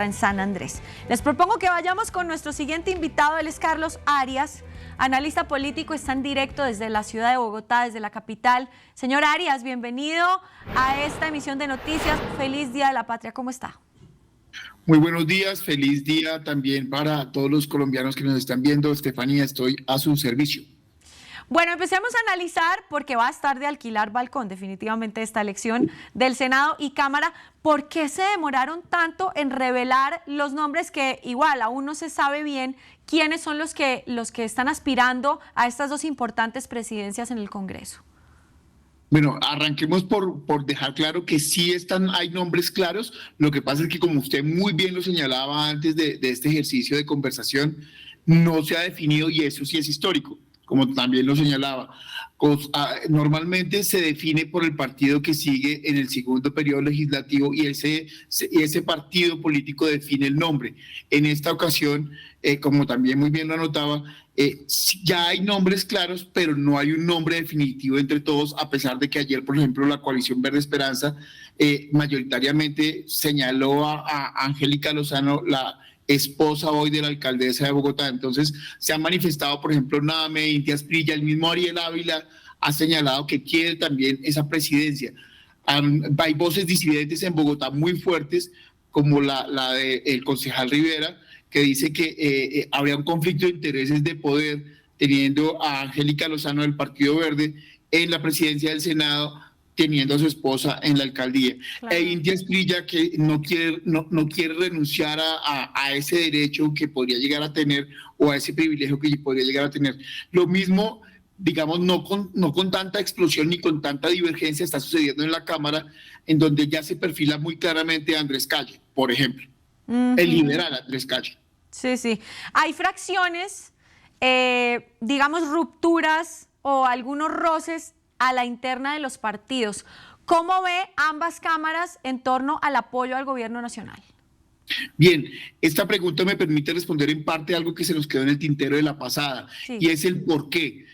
en San Andrés. Les propongo que vayamos con nuestro siguiente invitado. Él es Carlos Arias, analista político, está en directo desde la ciudad de Bogotá, desde la capital. Señor Arias, bienvenido a esta emisión de noticias. Feliz Día de la Patria, ¿cómo está? Muy buenos días, feliz día también para todos los colombianos que nos están viendo. Estefanía, estoy a su servicio. Bueno, empecemos a analizar, porque va a estar de alquilar balcón definitivamente esta elección del Senado y Cámara. ¿Por qué se demoraron tanto en revelar los nombres que igual aún no se sabe bien quiénes son los que están aspirando a estas dos importantes presidencias en el Congreso? Bueno, arranquemos por dejar claro que sí hay nombres claros. Lo que pasa es que, como usted muy bien lo señalaba antes de este ejercicio de conversación, no se ha definido, y eso sí es histórico, como también lo señalaba. Normalmente se define por el partido que sigue en el segundo periodo legislativo y ese partido político define el nombre. En esta ocasión, como también muy bien lo anotaba, ya hay nombres claros, pero no hay un nombre definitivo entre todos, a pesar de que ayer, por ejemplo, la coalición Verde Esperanza mayoritariamente señaló a Angélica Lozano, la esposa hoy de la alcaldesa de Bogotá. Entonces se han manifestado, por ejemplo, Name, Inti Asprilla, el mismo Ariel Ávila ha señalado que quiere también esa presidencia. Hay voces disidentes en Bogotá muy fuertes, como la del concejal Rivera, que dice que habría un conflicto de intereses de poder teniendo a Angélica Lozano del Partido Verde en la presidencia del Senado, teniendo a su esposa en la alcaldía. Claro. Inti Asprilla, que no quiere renunciar a ese derecho que podría llegar a tener, o a ese privilegio que podría llegar a tener. Lo mismo, digamos, no con tanta explosión ni con tanta divergencia está sucediendo en la Cámara, en donde ya se perfila muy claramente a Andrés Calle, por ejemplo. El liberal Andrés Calle. Sí, sí. Hay fracciones, digamos, rupturas o algunos roces a la interna de los partidos. ¿Cómo ve ambas cámaras en torno al apoyo al gobierno nacional? Bien, esta pregunta me permite responder en parte algo que se nos quedó en el tintero de la pasada, sí, y es el por qué.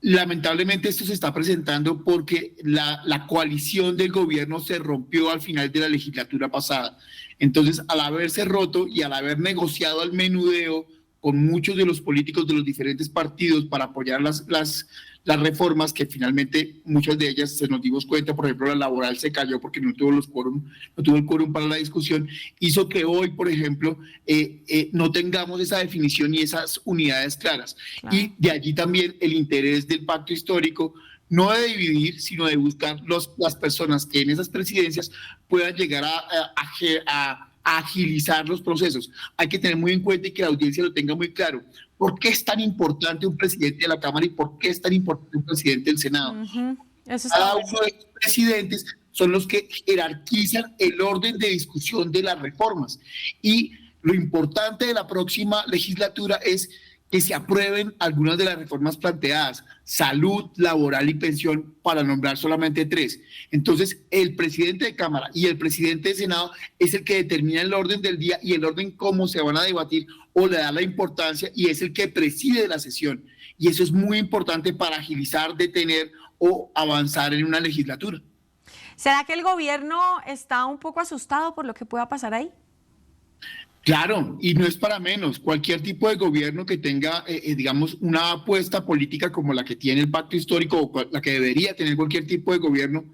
Lamentablemente esto se está presentando porque la coalición del gobierno se rompió al final de la legislatura pasada. Entonces, al haberse roto y al haber negociado al menudeo con muchos de los políticos de los diferentes partidos para apoyar las reformas, que finalmente muchas de ellas, se nos dimos cuenta, por ejemplo, la laboral se cayó porque no tuvo el quórum para la discusión, hizo que hoy, por ejemplo, no tengamos esa definición y esas unidades claras. Claro. Y de allí también el interés del pacto histórico, no de dividir, sino de buscar las personas que en esas presidencias puedan llegar a agilizar los procesos. Hay que tener muy en cuenta y que la audiencia lo tenga muy claro. ¿Por qué es tan importante un presidente de la Cámara y por qué es tan importante un presidente del Senado? Cada uno de estos presidentes son los que jerarquizan el orden de discusión de las reformas. Y lo importante de la próxima legislatura es que se aprueben algunas de las reformas planteadas: salud, laboral y pensión, para nombrar solamente 3. Entonces, el presidente de Cámara y el presidente de Senado es el que determina el orden del día y el orden cómo se van a debatir o le da la importancia, y es el que preside la sesión. Y eso es muy importante para agilizar, detener o avanzar en una legislatura. ¿Será que el gobierno está un poco asustado por lo que pueda pasar ahí? Claro, y no es para menos. Cualquier tipo de gobierno que tenga, digamos, una apuesta política como la que tiene el pacto histórico, o la que debería tener cualquier tipo de gobierno,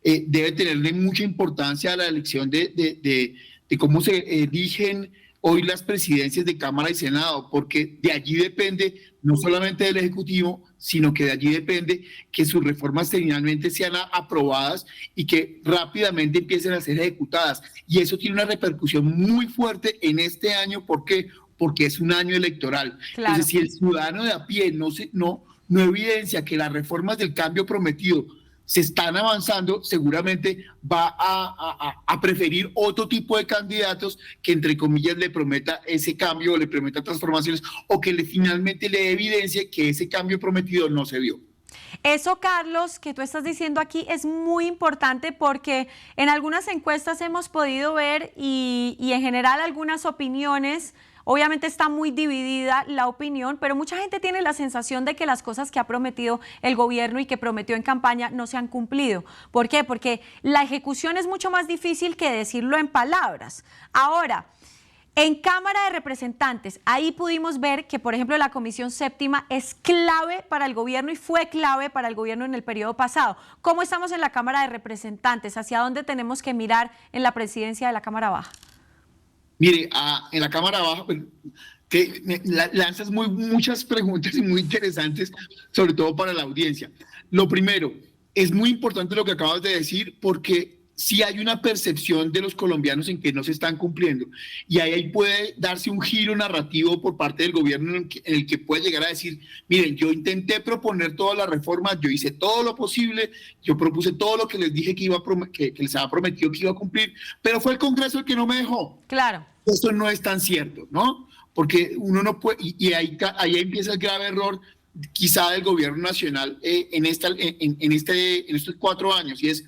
debe tenerle mucha importancia a la elección de cómo se eligen hoy las presidencias de Cámara y Senado, porque de allí depende no solamente del Ejecutivo, sino que de allí depende que sus reformas finalmente sean aprobadas y que rápidamente empiecen a ser ejecutadas. Y eso tiene una repercusión muy fuerte en este año. ¿Por qué? Porque es un año electoral. Claro. Entonces, si el ciudadano de a pie no evidencia que las reformas del cambio prometido se están avanzando, seguramente va a preferir otro tipo de candidatos que, entre comillas, le prometa ese cambio, o le prometa transformaciones, o que finalmente le evidencie que ese cambio prometido no se dio. Eso, Carlos, que tú estás diciendo aquí es muy importante porque en algunas encuestas hemos podido ver y en general algunas opiniones, obviamente está muy dividida la opinión, pero mucha gente tiene la sensación de que las cosas que ha prometido el gobierno y que prometió en campaña no se han cumplido. ¿Por qué? Porque la ejecución es mucho más difícil que decirlo en palabras. Ahora, en Cámara de Representantes, ahí pudimos ver que, por ejemplo, la Comisión Séptima es clave para el gobierno y fue clave para el gobierno en el periodo pasado. ¿Cómo estamos en la Cámara de Representantes? ¿Hacia dónde tenemos que mirar en la presidencia de la Cámara Baja? Mire, en la Cámara Baja, pues, que lanzas muchas preguntas y muy interesantes, sobre todo para la audiencia. Lo primero, es muy importante lo que acabas de decir, porque sí hay una percepción de los colombianos en que no se están cumpliendo, y ahí puede darse un giro narrativo por parte del gobierno en el que puede llegar a decir, miren, yo intenté proponer todas las reformas, yo hice todo lo posible, yo propuse todo lo que les dije que les había prometido que iba a cumplir, pero fue el Congreso el que no me dejó. Claro. Eso no es tan cierto, ¿no? Porque uno no puede, y ahí empieza el grave error quizá del gobierno nacional en estos 4 años, y es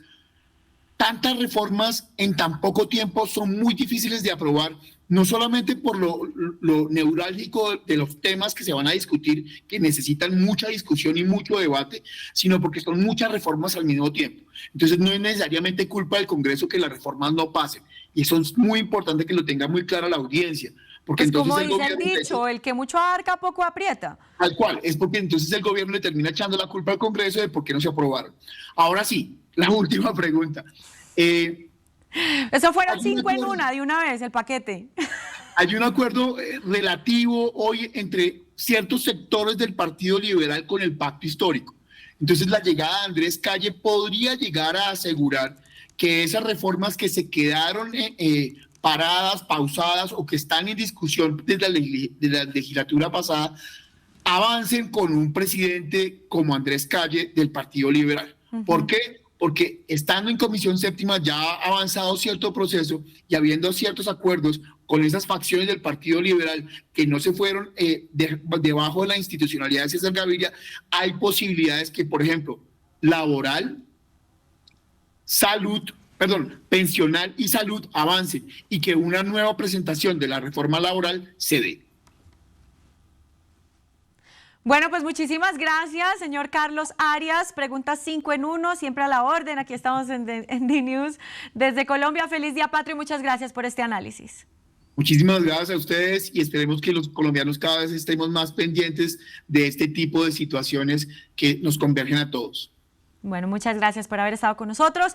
tantas reformas en tan poco tiempo son muy difíciles de aprobar, no solamente por lo neurálgico de los temas que se van a discutir, que necesitan mucha discusión y mucho debate, sino porque son muchas reformas al mismo tiempo. Entonces no es necesariamente culpa del Congreso que las reformas no pasen, y eso es muy importante que lo tenga muy clara la audiencia. Porque Pues entonces como dice el dicho, el que mucho abarca poco aprieta. Tal cual, es porque entonces el gobierno le termina echando la culpa al Congreso de por qué no se aprobaron. Ahora sí, la última pregunta. Eso fueron 5 en una, de una vez, el paquete. Hay un acuerdo relativo hoy entre ciertos sectores del Partido Liberal con el pacto histórico. Entonces la llegada de Andrés Calle podría llegar a asegurar que esas reformas que se quedaron paradas, pausadas o que están en discusión desde la legislatura pasada, avancen con un presidente como Andrés Calle del Partido Liberal. ¿Por qué? Porque estando en Comisión Séptima ya ha avanzado cierto proceso y habiendo ciertos acuerdos con esas facciones del Partido Liberal que no se fueron debajo de la institucionalidad de César Gaviria, hay posibilidades que, por ejemplo, laboral, pensional y salud avancen y que una nueva presentación de la reforma laboral se dé. Bueno, pues muchísimas gracias, señor Carlos Arias. Pregunta 5 en 1, siempre a la orden. Aquí estamos en DNews desde Colombia. Feliz Día Patrio y muchas gracias por este análisis. Muchísimas gracias a ustedes y esperemos que los colombianos cada vez estemos más pendientes de este tipo de situaciones que nos convergen a todos. Bueno, muchas gracias por haber estado con nosotros.